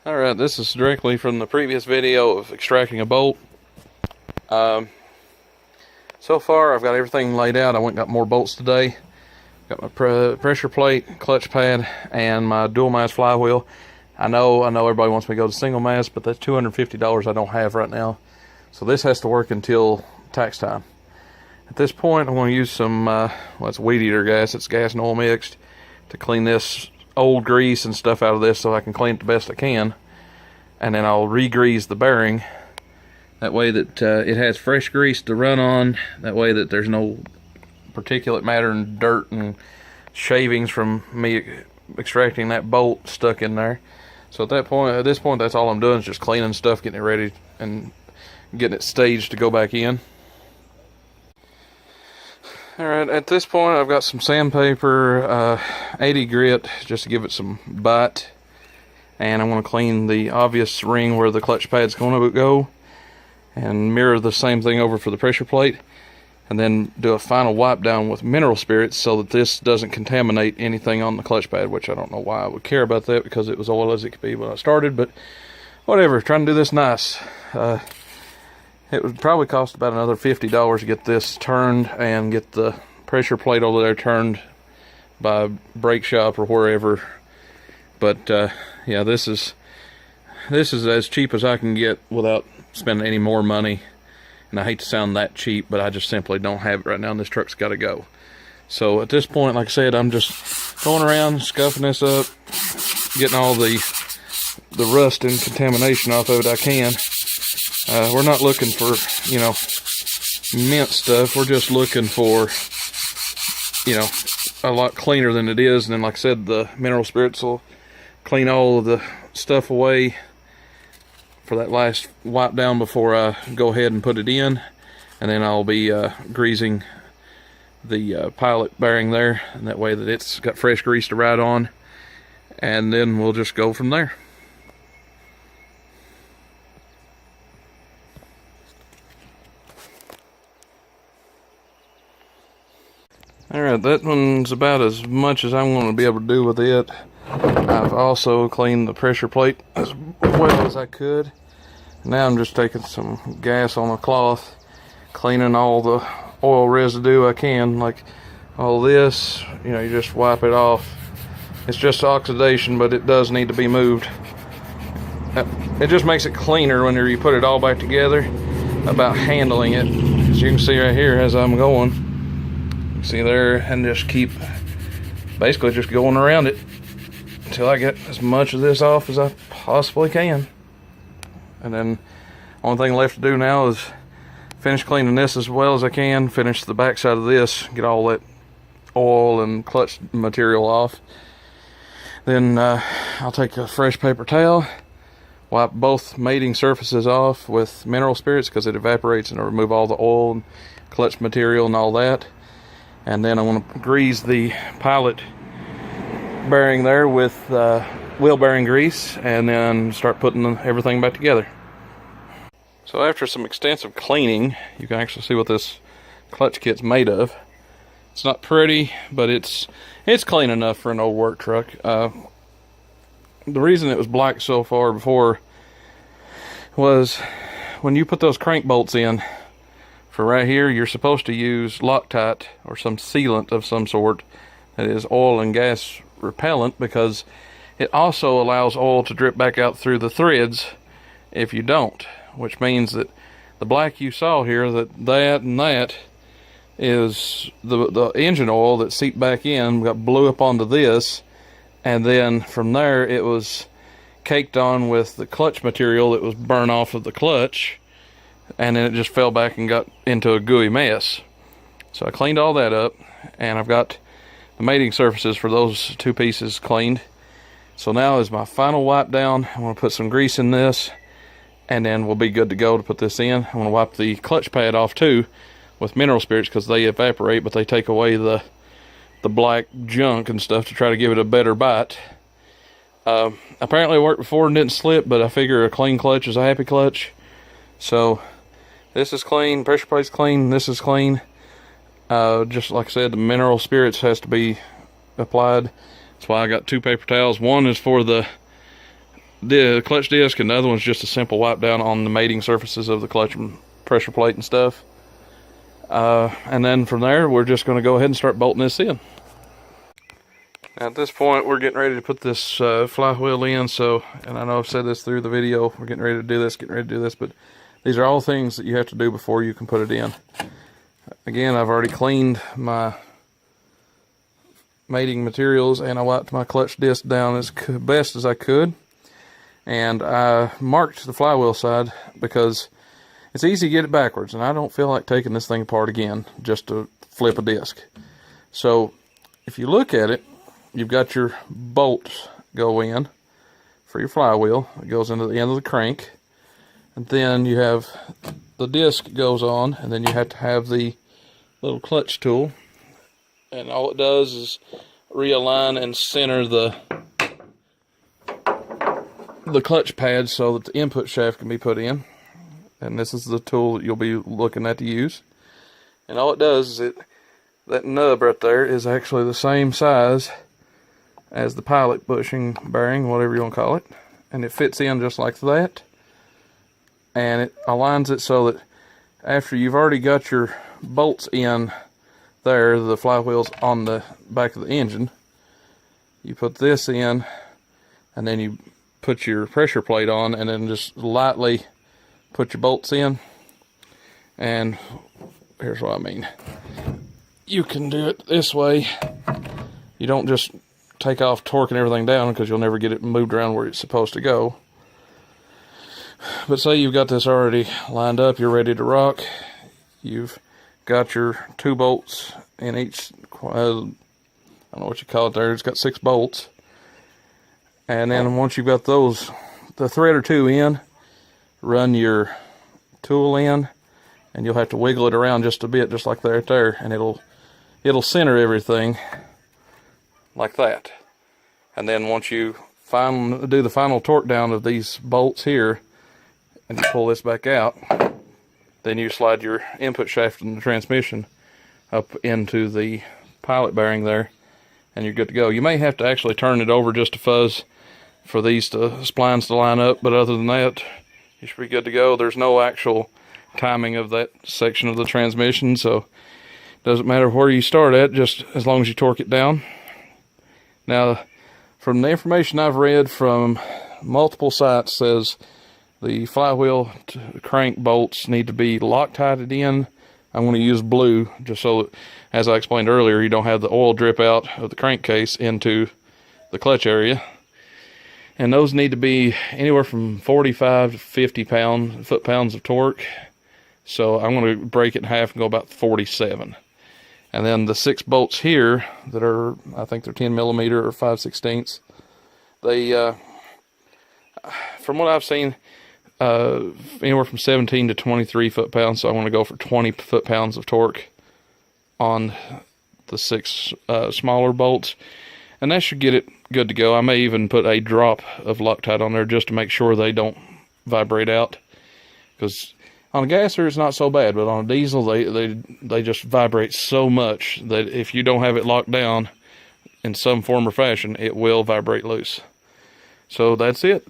Alright, this is directly from the previous video of extracting a bolt. So far I've got everything laid out. I went and got more bolts today. Got my pressure plate, clutch pad, and my dual mass flywheel. I know everybody wants me to go to single mass, but that's $250 I don't have right now. So this has to work until tax time. At this point I'm going to use some, it's weed eater gas. It's gas and oil mixed to clean this old grease and stuff out of this so I can clean it the best I can. And then I'll re-grease the bearing. That way that it has fresh grease to run on. That way that there's no particulate matter and dirt and shavings from me extracting that bolt stuck in there. So at this point, that's all I'm doing is just cleaning stuff, getting it ready, and getting it staged to go back in. Alright, at this point I've got some sandpaper, 80 grit, just to give it some bite. And I'm going to clean the obvious ring where the clutch pad's going to go. And mirror the same thing over for the pressure plate. And then do a final wipe down with mineral spirits so that this doesn't contaminate anything on the clutch pad, which I don't know why I would care about that because it was oil as it could be when I started, but whatever, trying to do this nice. It would probably cost about another $50 to get this turned and get the pressure plate over there turned by a brake shop or wherever. But yeah, this is as cheap as I can get without spending any more money. And I hate to sound that cheap, but I just simply don't have it right now, and this truck's got to go. So at this point, like I said, I'm just going around scuffing this up, getting all the rust and contamination off of it I can. We're not looking for, mint stuff. We're just looking for, a lot cleaner than it is. And then, like I said, the mineral spirits will clean all of the stuff away for that last wipe down before I go ahead and put it in. And then I'll be greasing the pilot bearing there, and that way that it's got fresh grease to ride on. And then we'll just go from there. Alright, that one's about as much as I'm going to be able to do with it. I've also cleaned the pressure plate as well as I could. Now I'm just taking some gas on a cloth, cleaning all the oil residue I can, like all this, you just wipe it off. It's just oxidation, but it does need to be moved. It just makes it cleaner whenever you put it all back together about handling it. As you can see right here as I'm going. See there, and just keep basically just going around it until I get as much of this off as I possibly can. And then only thing left to do now is finish cleaning this as well as I can, finish the back side of this, get all that oil and clutch material off. Then I'll take a fresh paper towel, wipe both mating surfaces off with mineral spirits because it evaporates and it'll remove all the oil and clutch material and all that. And then I want to grease the pilot bearing there with wheel bearing grease, and then start putting everything back together. So after some extensive cleaning, you can actually see what this clutch kit's made of. It's not pretty, but it's clean enough for an old work truck. The reason it was black so far before was when you put those crank bolts in, for right here, you're supposed to use Loctite or some sealant of some sort that is oil and gas repellent, because it also allows oil to drip back out through the threads if you don't, which means that the black you saw here, that is the engine oil that seeped back in, blew up onto this, and then from there it was caked on with the clutch material that was burned off of the clutch. And then it just fell back and got into a gooey mess. So I cleaned all that up, and I've got the mating surfaces for those two pieces cleaned. So now is my final wipe down. I'm going to put some grease in this, and then we'll be good to go to put this in. I'm going to wipe the clutch pad off too with mineral spirits because they evaporate, but they take away the black junk and stuff to try to give it a better bite. Apparently it worked before and didn't slip, but I figure a clean clutch is a happy clutch. So this is clean, pressure plate's clean, this is clean. Just like I said, the mineral spirits has to be applied. That's why I got two paper towels. One is for the the clutch disc, and the other one's just a simple wipe down on the mating surfaces of the clutch and pressure plate and stuff. And then from there, we're just going to go ahead and start bolting this in. At this point, we're getting ready to put this flywheel in. So, and I know I've said this through the video, we're getting ready to do this, but these are all things that you have to do before you can put it in. Again, I've already cleaned my mating materials, and I wiped my clutch disc down as best as I could. And I marked the flywheel side because it's easy to get it backwards, and I don't feel like taking this thing apart again just to flip a disc. So if you look at it, you've got your bolts go in for your flywheel. It goes into the end of the crank, and then you have the disc goes on, and then you have to have the little clutch tool, and all it does is realign and center the clutch pad so that the input shaft can be put in. And this is the tool that you'll be looking at to use. And all it does is that nub right there is actually the same size as the pilot bushing bearing, whatever you want to call it. And it fits in just like that. And it aligns it so that after you've already got your bolts in there, the flywheel's on the back of the engine, you put this in, and then you put your pressure plate on, and then just lightly put your bolts in. And here's what I mean. You can do it this way. You don't just take off torquing everything down, because you'll never get it moved around where it's supposed to go. But say you've got this already lined up, you're ready to rock. You've got your 2 bolts in each, I don't know what you call it there, it's got 6 bolts. And then once you've got those, the thread or 2 in, run your tool in, and you'll have to wiggle it around just a bit, just like that there, and it'll center everything like that. And then once you do the final torque down of these bolts here, and you pull this back out, then you slide your input shaft in the transmission up into the pilot bearing there, and you're good to go. You may have to actually turn it over just a fuzz for these splines to line up, but other than that, you should be good to go. There's no actual timing of that section of the transmission, so it doesn't matter where you start at, just as long as you torque it down. Now, from the information I've read from multiple sites, says the flywheel crank bolts need to be Loctited in. I'm going to use blue just so that, as I explained earlier, you don't have the oil drip out of the crankcase into the clutch area. And those need to be anywhere from 45 to 50 foot-pounds of torque. So I'm going to break it in half and go about 47. And then the 6 bolts here that are, I think they're 10 millimeter or 5/16, they, from what I've seen, anywhere from 17 to 23 foot-pounds. So I want to go for 20 foot-pounds of torque on the 6 smaller bolts. And that should get it good to go. I may even put a drop of Loctite on there just to make sure they don't vibrate out. Because on a gasser, it's not so bad, but on a diesel, they just vibrate so much that if you don't have it locked down in some form or fashion, it will vibrate loose. So that's it.